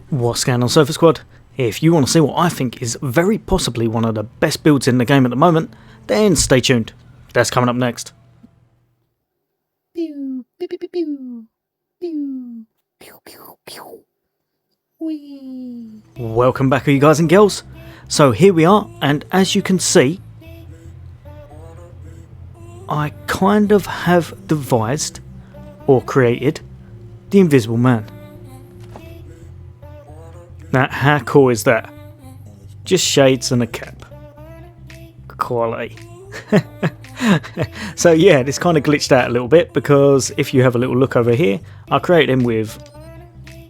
What's going on, Surfer Squad? If you want to see what I think is very possibly one of the best builds in the game at the moment, then stay tuned. That's coming up next. Pew, pew, pew, pew, pew. Pew, pew, pew, pew. Whee. Welcome back, you guys and girls. So here we are, and as you can see, I kind of have devised or created the Invisible Man. Now, how cool is that? Just shades and a cap. Quality. So yeah, this kind of glitched out a little bit because if you have a little look over here, I created him with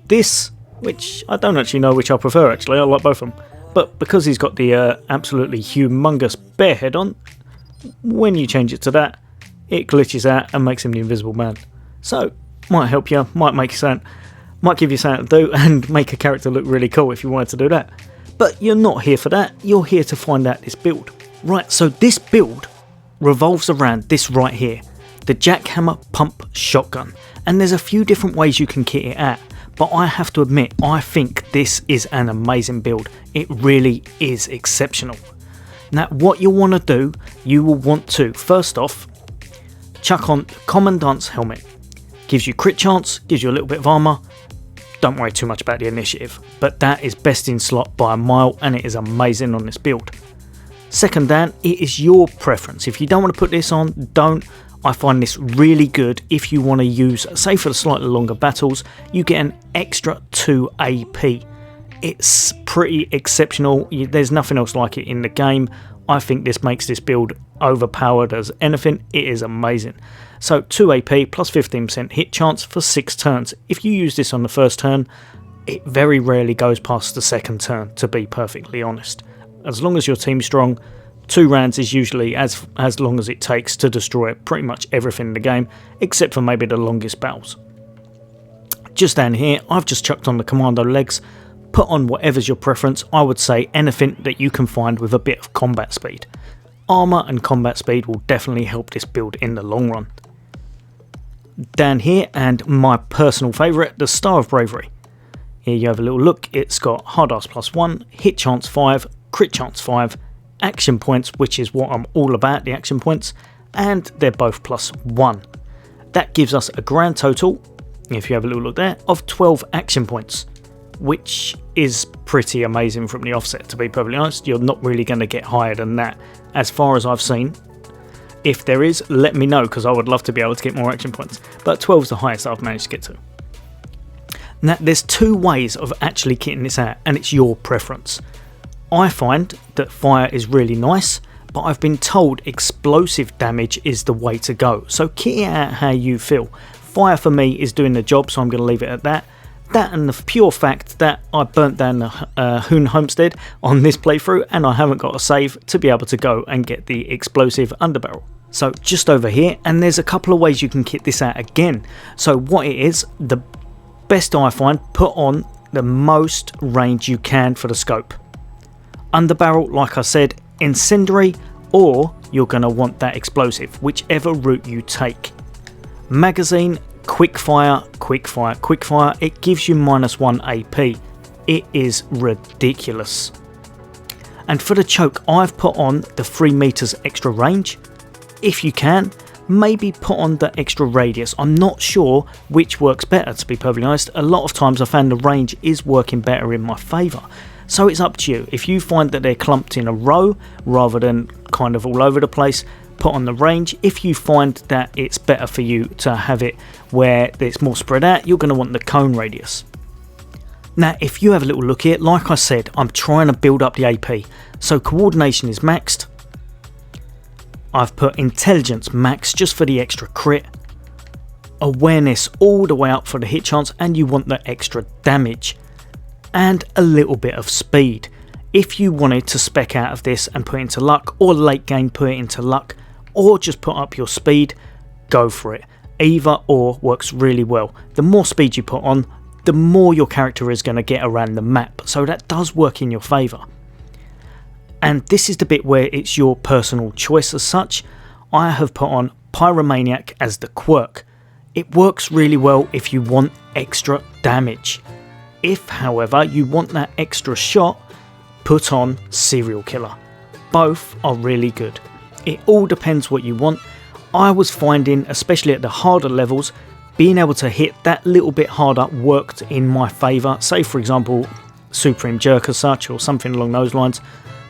this, which I don't actually know which I prefer actually, I like both of them. But because he's got the absolutely humongous bear head on, when you change it to that, it glitches out and makes him the Invisible Man. So, might help you, might give you something to do and make a character look really cool if you wanted to do that. But you're not here for that, you're here to find out this build. Right, so this build revolves around this right here, the jackhammer pump shotgun. And there's a few different ways you can kit it out, but I have to admit, I think this is an amazing build. It really is exceptional. Now what you'll want to do, you will want to, first off, chuck on the Commandant's helmet. Gives you crit chance, gives you a little bit of armour. Don't worry too much about the initiative, but that is best in slot by a mile and it is amazing on this build. Second Dan, it is your preference. If you don't want to put this on, don't. I find this really good if you want to use, say for the slightly longer battles, you get an extra 2 AP. It's pretty exceptional, there's nothing else like it in the game. I think this makes this build overpowered as anything, it is amazing. So 2 AP plus 15% hit chance for 6 turns. If you use this on the first turn, it very rarely goes past the second turn, to be perfectly honest. As long as your team's strong, 2 rounds is usually as long as it takes to destroy pretty much everything in the game, except for maybe the longest battles. Just down here, I've just chucked on the commando legs. Put on whatever's your preference. I would say anything that you can find with a bit of combat speed. Armour and combat speed will definitely help this build in the long run. Down here, and my personal favourite, the Star of Bravery. Here you have a little look, it's got hard ass +1, hit chance 5, crit chance 5, action points, which is what I'm all about, the action points, and they're both +1. That gives us a grand total, if you have a little look there, of 12 action points, which is pretty amazing from the offset, to be perfectly honest. You're not really going to get higher than that, as far as I've seen. If there is, let me know, because I would love to be able to get more action points, but 12 is the highest I've managed to get to. Now, there's 2 ways of actually kitting this out, and it's your preference. I find that fire is really nice, but I've been told explosive damage is the way to go, so kit it out how you feel. Fire for me is doing the job, so I'm going to leave it at that. That and the pure fact that I burnt down the Hoon Homestead on this playthrough and I haven't got a save to be able to go and get the explosive underbarrel. So just over here, and there's a couple of ways you can kit this out again. So what it is, the best I find, put on the most range you can for the scope. Underbarrel, like I said, incendiary, or you're going to want that explosive, whichever route you take. Magazine, quickfire, quickfire, quickfire, it gives you -1 AP. It is ridiculous. And for the choke, I've put on the 3 meters extra range. If you can, maybe put on the extra radius. I'm not sure which works better, to be perfectly honest. A lot of times I found the range is working better in my favour. So it's up to you. If you find that they're clumped in a row rather than kind of all over the place, put on the range. If you find that it's better for you to have it where it's more spread out, you're going to want the cone radius. Now if you have a little look here, like I said, I'm trying to build up the AP. So coordination is maxed. I've put intelligence max just for the extra crit. Awareness all the way up for the hit chance, and you want the extra damage. And a little bit of speed. If you wanted to spec out of this and put it into luck, or late game put it into luck, or just put up your speed, go for it. Either or works really well. The more speed you put on, the more your character is going to get around the map, so that does work in your favour. And this is the bit where it's your personal choice as such. I have put on Pyromaniac as the quirk. It works really well if you want extra damage. If, however, you want that extra shot, put on serial killer. Both are really good. It all depends what you want. I was finding, especially at the harder levels, being able to hit that little bit harder worked in my favour. Say for example, Supreme Jerk as such, or something along those lines.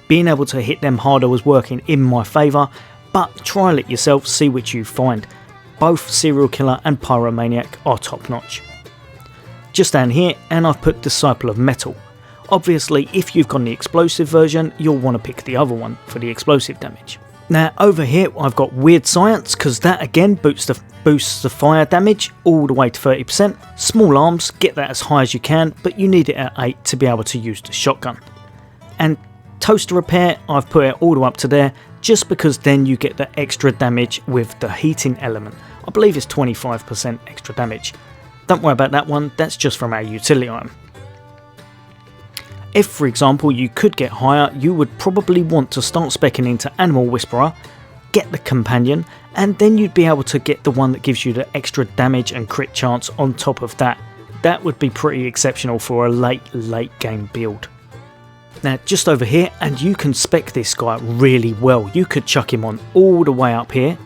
Being able to hit them harder was working in my favour, but trial it yourself, see what you find. Both Serial Killer and Pyromaniac are top notch. Just down here, and I've put Disciple of Metal. Obviously, if you've got the explosive version, you'll want to pick the other one for the explosive damage. Now over here I've got Weird Science, because that again boosts the fire damage all the way to 30%. Small arms, get that as high as you can, but you need it at 8 to be able to use the shotgun. And Toaster Repair, I've put it all the way up to there, just because then you get the extra damage with the heating element. I believe it's 25% extra damage. Don't worry about that one, that's just from our utility item. If, for example, you could get higher, you would probably want to start speccing into Animal Whisperer, get the companion, and then you'd be able to get the one that gives you the extra damage and crit chance on top of that. That would be pretty exceptional for a late game build. Now just over here, and you can spec this guy really well. You could chuck him on all the way up here,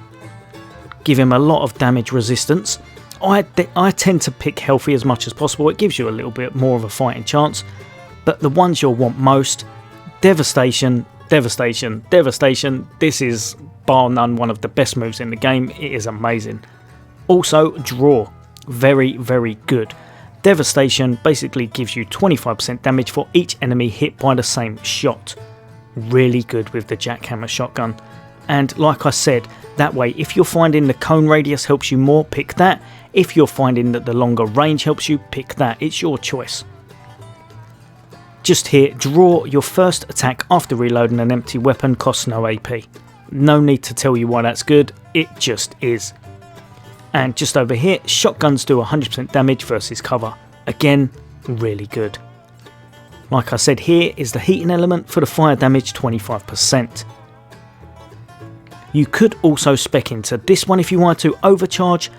give him a lot of damage resistance. I tend to pick healthy as much as possible, it gives you a little bit more of a fighting chance. But the ones you'll want most, Devastation, Devastation, Devastation. This is bar none one of the best moves in the game. It is amazing. Also, Draw. Very, very good. Devastation basically gives you 25% damage for each enemy hit by the same shot. Really good with the jackhammer shotgun. And like I said, that way if you're finding the cone radius helps you more, pick that. If you're finding that the longer range helps you, pick that. It's your choice. Just here, draw your first attack after reloading an empty weapon, costs no AP. No need to tell you why that's good, it just is. And just over here, shotguns do 100% damage versus cover. Again, really good. Like I said, here is the heating element for the fire damage, 25%. You could also spec into this one if you wanted to overcharge,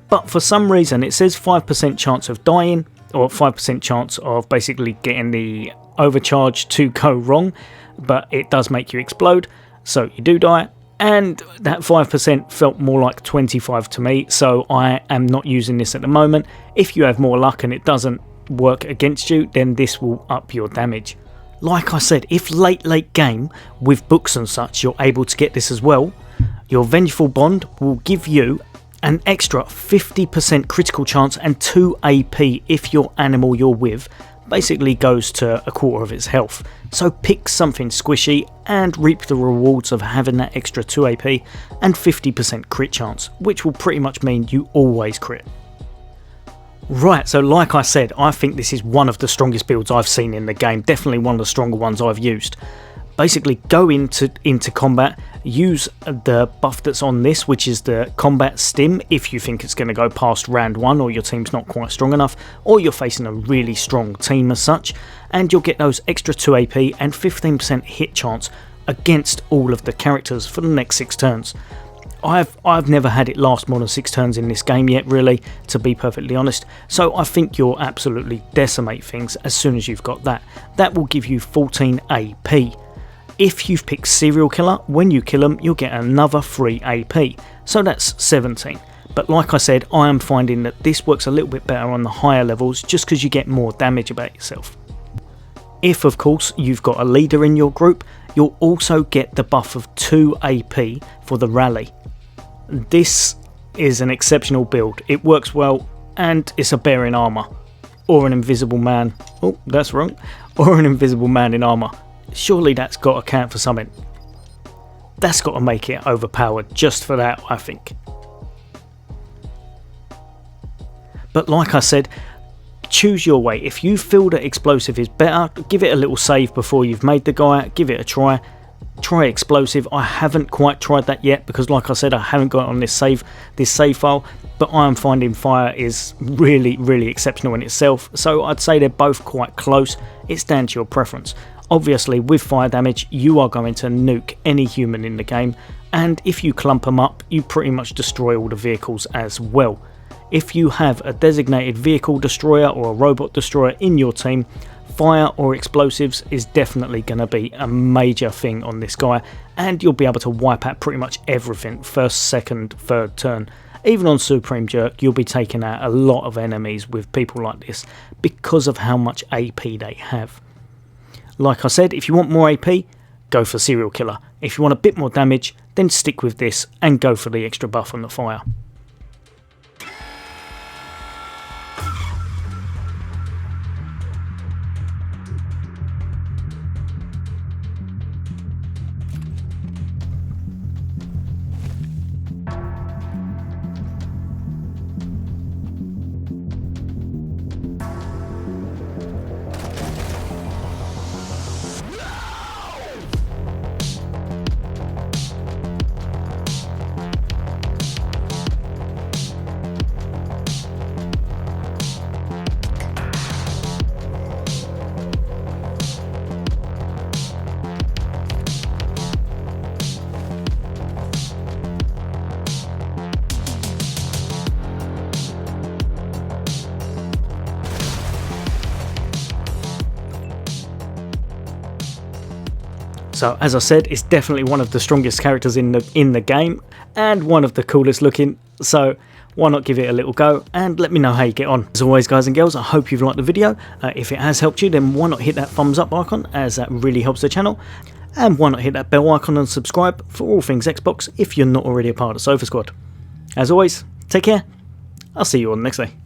but for some reason it says 5% chance of dying, or 5% chance of basically getting the overcharge to go wrong, but it does make you explode, so you do die, and that 5% felt more like 25 to me, so I am not using this at the moment. If you have more luck and it doesn't work against you, then this will up your damage. Like I said, if late game with books and such you're able to get this as well, your Vengeful Bond will give you an extra 50% critical chance and 2 AP if your animal you're with basically goes to a quarter of its health. So pick something squishy and reap the rewards of having that extra 2 AP and 50% crit chance, which will pretty much mean you always crit. Right, so like I said, I think this is one of the strongest builds I've seen in the game, definitely one of the stronger ones I've used. Basically go into combat, use the buff that's on this, which is the combat stim, if you think it's going to go past round 1 or your team's not quite strong enough, or you're facing a really strong team as such, and you'll get those extra 2 AP and 15% hit chance against all of the characters for the next 6 turns. I've never had it last more than 6 turns in this game yet, really, to be perfectly honest, so I think you'll absolutely decimate things as soon as you've got that. That will give you 14 AP. If you've picked Serial Killer, when you kill them you'll get another 3 AP, so that's 17. But like I said, I am finding that this works a little bit better on the higher levels just because you get more damage about yourself. If of course you've got a leader in your group, you'll also get the buff of 2 AP for the rally. This is an exceptional build, it works well, and it's a bear in armour. Or an invisible man, oh that's wrong, or an invisible man in armour. Surely that's got to count for something. That's got to make it overpowered just for that, I think. But like I said, choose your way. If you feel that explosive is better, give it a little save before you've made the guy, give it a try. Try explosive. I haven't quite tried that yet because like I said, I haven't got it on this save file, but I am finding fire is really exceptional in itself, so I'd say they're both quite close. It's down to your preference. Obviously with fire damage you are going to nuke any human in the game, and if you clump them up you pretty much destroy all the vehicles as well. if you have a designated vehicle destroyer or a robot destroyer in your team, fire or explosives is definitely going to be a major thing on this guy, and you'll be able to wipe out pretty much everything first, second, third turn. Even on Supreme Jerk, you'll be taking out a lot of enemies with people like this because of how much AP they have. Like I said, if you want more AP, go for Serial Killer. If you want a bit more damage, then stick with this and go for the extra buff on the fire. So as I said, it's definitely one of the strongest characters in the game and one of the coolest looking, so why not give it a little go and let me know how you get on. As always, guys and girls, I hope you've liked the video. If it has helped you, then why not hit that thumbs up icon, as that really helps the channel, and why not hit that bell icon and subscribe for all things Xbox if you're not already a part of Sofa Squad. As always, take care, I'll see you all next day.